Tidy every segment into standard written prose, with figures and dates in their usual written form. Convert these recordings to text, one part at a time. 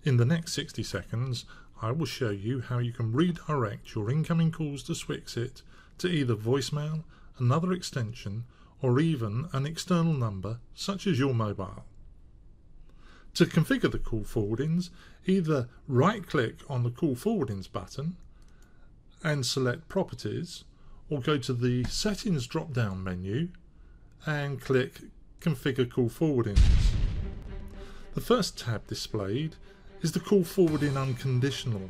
In the next 60 seconds, I will show you how you can redirect your incoming calls to Swyxit to either voicemail, another extension, or even an external number such as your mobile. To configure the call forwardings, either right-click on the Call Forwardings button and select Properties, or go to the Settings drop-down menu and click Configure Call Forwardings. The first tab displayed is the Call Forwarding Unconditional.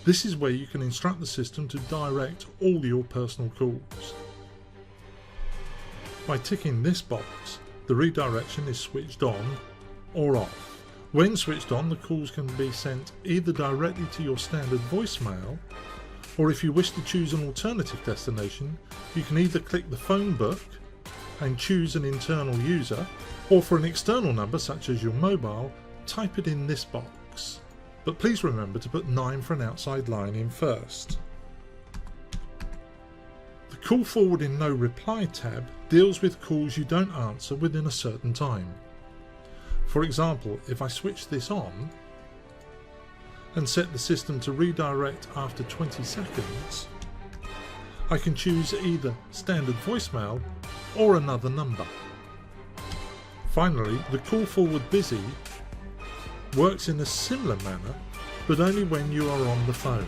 This is where you can instruct the system to direct all your personal calls. By ticking this box, the redirection is switched on or off. When switched on, the calls can be sent either directly to your standard voicemail, or if you wish to choose an alternative destination, you can either click the phone book and choose an internal user, or for an external number such as your mobile, type it in this box. But please remember to put 9 for an outside line in first. The Call Forwarding No Reply tab deals with calls you don't answer within a certain time. For example, if I switch this on and set the system to redirect after 20 seconds, I can choose either standard voicemail or another number. Finally, the Call Forward Busy works in a similar manner, but only when you are on the phone.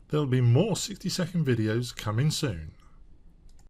There will be more 60-second videos coming soon.